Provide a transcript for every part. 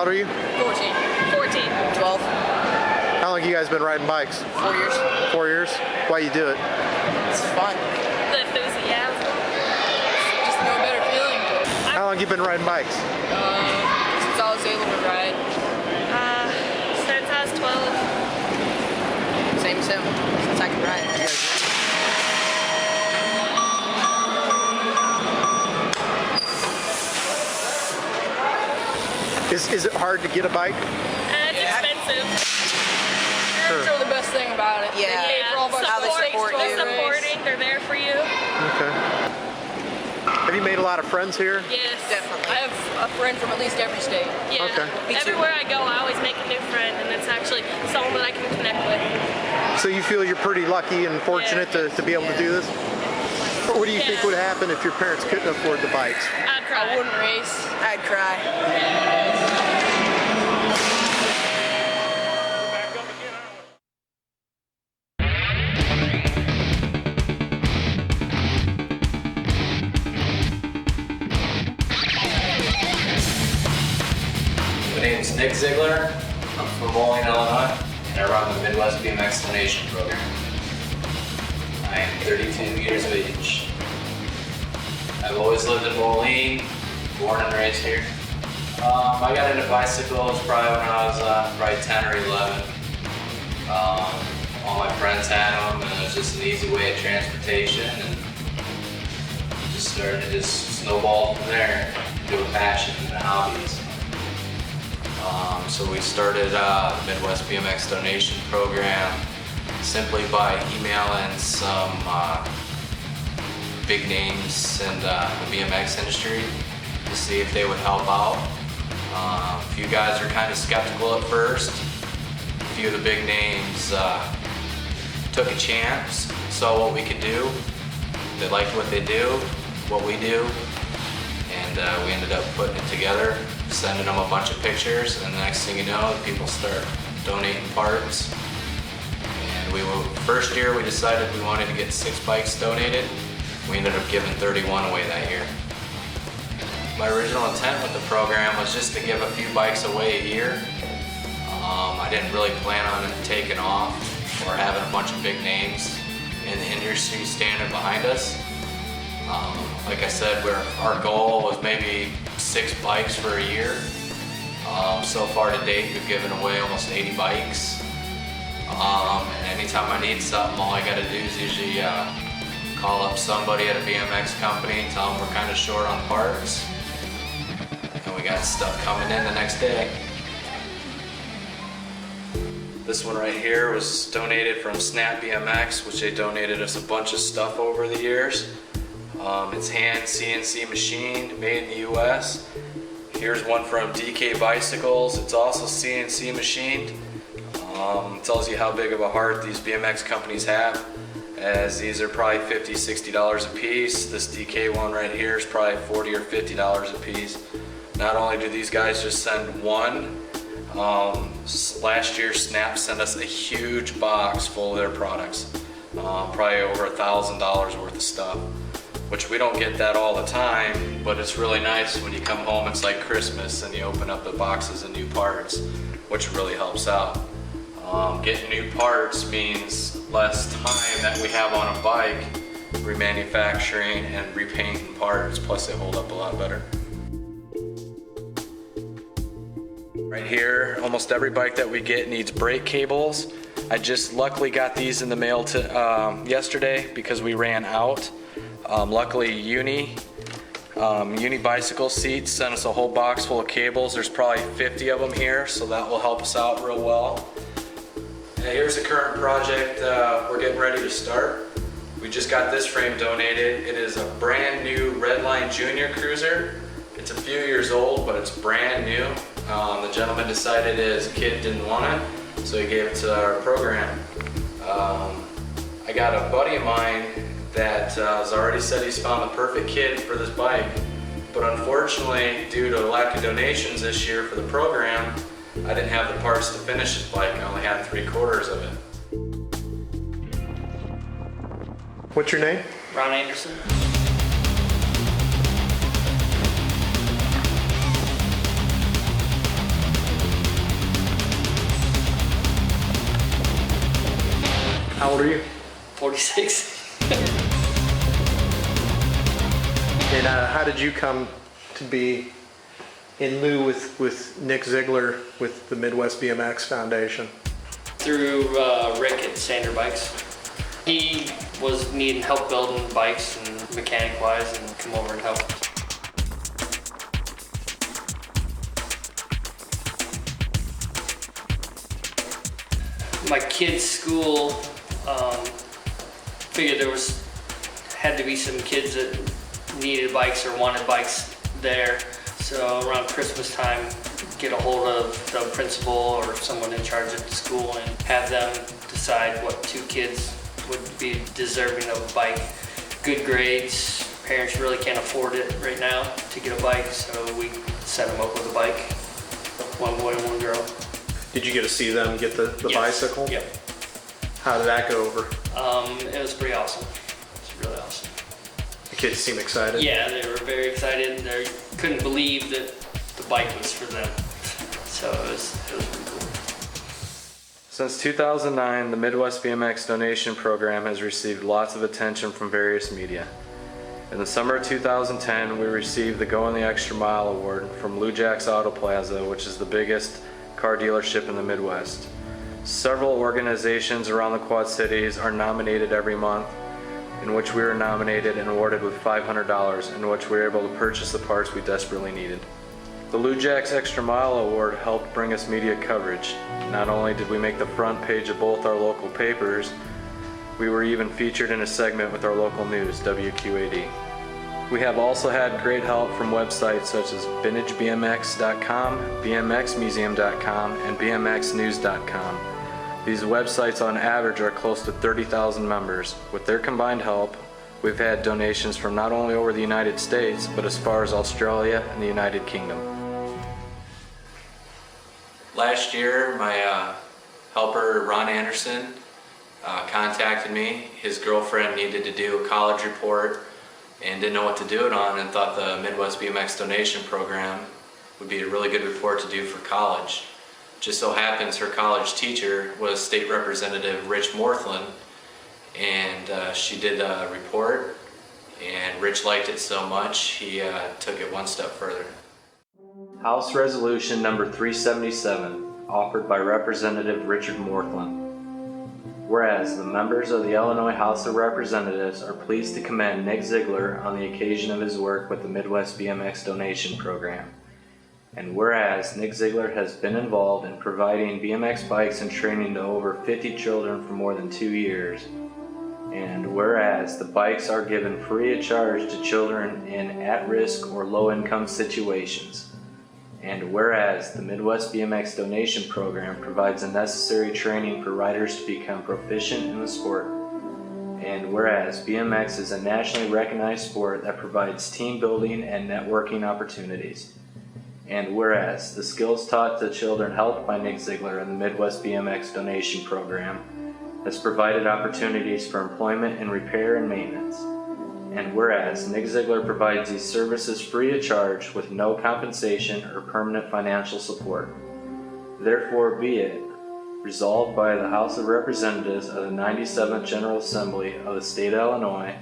old are you? 14. 14. 12. How long have you guys been riding bikes? 4 years. 4 years? Why you do it? It's fun. The enthusiasm. Just no better feeling. How long have you been riding bikes? Since I was able to ride. Since I was 12. Same. Since I can ride. Is it hard to get a bike? It's expensive. Parents are the best thing about it. Yeah. They pay for all of our Supporting, they're there for you. Okay. Have you made a lot of friends here? Yes. Definitely. I have a friend from at least every state. Yeah. Okay. Everywhere I go, I always make a new friend, and it's actually someone that I can connect with. So you feel you're pretty lucky and fortunate to be able to do this? What do you think would happen if your parents couldn't afford the bikes? I'd cry. I wouldn't race. I'd cry. My name's Nick Ziegler. I'm from Moline, Illinois, and I run the Midwest BMX Donation Program. I am 32 years of age. I've always lived in Moline, born and raised here. I got into bicycles probably when I was probably 10 or 11. All my friends had them, and it was just an easy way of transportation, and just started to snowball from there into a passion and hobbies. So we started the Midwest BMX Donation Program simply by emailing some big names in the BMX industry to see if they would help out. A few guys were kind of skeptical at first. A few of the big names took a chance, saw what we could do. They liked what they do, what we do, and we ended up putting it together, sending them a bunch of pictures, and the next thing you know, people start donating parts. And first year we decided we wanted to get 6 bikes donated. We ended up giving 31 away that year. My original intent with the program was just to give a few bikes away a year. I didn't really plan on it taking off or having a bunch of big names in the industry standing behind us. Like I said, our goal was maybe 6 bikes for a year. So far to date, we've given away almost 80 bikes. And anytime I need something, all I gotta do is usually call up somebody at a BMX company and tell them we're kind of short on parts. And we got stuff coming in the next day. This one right here was donated from Snap BMX, which they donated us a bunch of stuff over the years. It's hand CNC machined, made in the US. Here's one from DK Bicycles. It's also CNC machined. Tells you how big of a heart these BMX companies have, as these are probably $50, $60 a piece. This DK one right here is probably $40 or $50 a piece. Not only do these guys just send one, last year Snap sent us a huge box full of their products. Probably over $1,000 worth of stuff, which we don't get that all the time, but it's really nice when you come home, it's like Christmas, and you open up the boxes of new parts, which really helps out. Getting new parts means less time that we have on a bike remanufacturing and repainting parts, plus they hold up a lot better. Right here, almost every bike that we get needs brake cables. I just luckily got these in the mail yesterday because we ran out. Luckily Uni Bicycle Seats sent us a whole box full of cables. There's probably 50 of them here, so that will help us out real well. And here's the current project we're getting ready to start. We just got this frame donated. It is a brand new Redline Junior Cruiser. It's a few years old, but it's brand new. The gentleman decided his kid didn't want it, so he gave it to our program. I got a buddy of mine that has already said he's found the perfect kid for this bike, but unfortunately, due to lack of donations this year for the program, I didn't have the parts to finish this bike. I only had 3/4 of it. What's your name? Ron Anderson. How old are you? 46. And how did you come to be in lieu with Nick Ziegler with the Midwest BMX Foundation? Through Rick at Sander Bikes. He was needing help building bikes and mechanic wise, and come over and help. My kids' school figured had to be some kids that needed bikes or wanted bikes there. So around Christmas time, get a hold of the principal or someone in charge at the school and have them decide what 2 kids would be deserving of a bike. Good grades, parents really can't afford it right now to get a bike, so we set them up with a bike. 1 boy and 1 girl. Did you get to see them get the Yes. bicycle? Yep. How did that go over? It was pretty awesome. It's really awesome. The kids seem excited. Yeah, they were very excited. They couldn't believe that the bike was for them. So it was pretty cool. Since 2009, the Midwest BMX donation program has received lots of attention from various media. In the summer of 2010, we received the Going the Extra Mile Award from Lou Jack's Auto Plaza, which is the biggest car dealership in the Midwest. Several organizations around the Quad Cities are nominated every month, in which we were nominated and awarded with $500, in which we were able to purchase the parts we desperately needed. The Lou Jack's Extra Mile Award helped bring us media coverage. Not only did we make the front page of both our local papers, we were even featured in a segment with our local news, WQAD. We have also had great help from websites such as VintageBMX.com, BMXmuseum.com, and BMXnews.com. These websites on average are close to 30,000 members. With their combined help, we've had donations from not only over the United States, but as far as Australia and the United Kingdom. Last year, my helper, Ron Anderson, contacted me. His girlfriend needed to do a college report and didn't know what to do it on, and thought the Midwest BMX donation program would be a really good report to do for college. Just so happens her college teacher was State Representative Rich Morthland, and she did a report, and Rich liked it so much he took it one step further. House Resolution number 377, offered by Representative Richard Morthland. Whereas the members of the Illinois House of Representatives are pleased to commend Nick Ziegler on the occasion of his work with the Midwest BMX donation program. And whereas Nick Ziegler has been involved in providing BMX bikes and training to over 50 children for more than 2 years. And whereas the bikes are given free of charge to children in at-risk or low-income situations. And whereas the Midwest BMX donation program provides the necessary training for riders to become proficient in the sport. And whereas BMX is a nationally recognized sport that provides team building and networking opportunities. And whereas the skills taught to children helped by Nick Ziegler in the Midwest BMX donation program has provided opportunities for employment in repair and maintenance. And whereas Nick Ziegler provides these services free of charge with no compensation or permanent financial support. Therefore be it resolved by the House of Representatives of the 97th General Assembly of the State of Illinois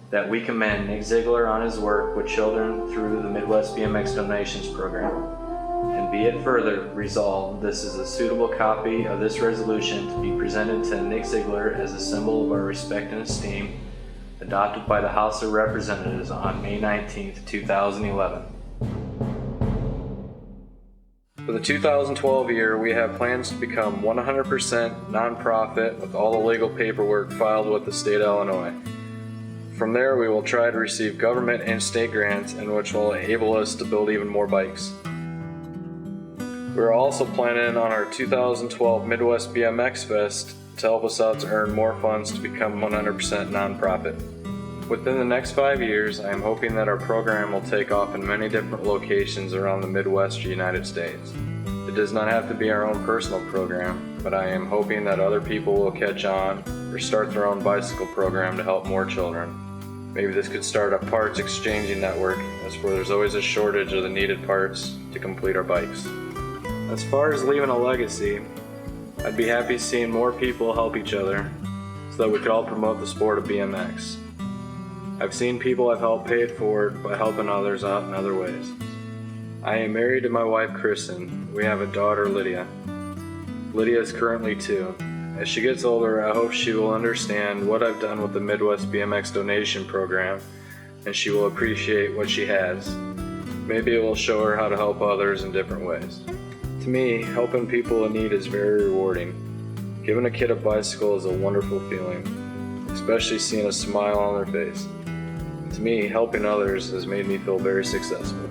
that we commend Nick Ziegler on his work with children through the Midwest BMX Donations Program. And be it further resolved, this is a suitable copy of this resolution to be presented to Nick Ziegler as a symbol of our respect and esteem, adopted by the House of Representatives on May 19, 2011. For the 2012 year, we have plans to become 100% nonprofit with all the legal paperwork filed with the state of Illinois. From there, we will try to receive government and state grants, in which will enable us to build even more bikes. We are also planning on our 2012 Midwest BMX Fest to help us out to earn more funds to become 100% nonprofit. Within the next 5 years, I am hoping that our program will take off in many different locations around the Midwest United States. It does not have to be our own personal program, but I am hoping that other people will catch on or start their own bicycle program to help more children. Maybe this could start a parts exchanging network, as where there's always a shortage of the needed parts to complete our bikes. As far as leaving a legacy, I'd be happy seeing more people help each other, so that we could all promote the sport of BMX. I've seen people I've helped pay it forward by helping others out in other ways. I am married to my wife Kristen. We have a daughter, Lydia. Lydia is currently 2. As she gets older, I hope she will understand what I've done with the Midwest BMX donation program, and she will appreciate what she has. Maybe it will show her how to help others in different ways. To me, helping people in need is very rewarding. Giving a kid a bicycle is a wonderful feeling, especially seeing a smile on their face. To me, helping others has made me feel very successful.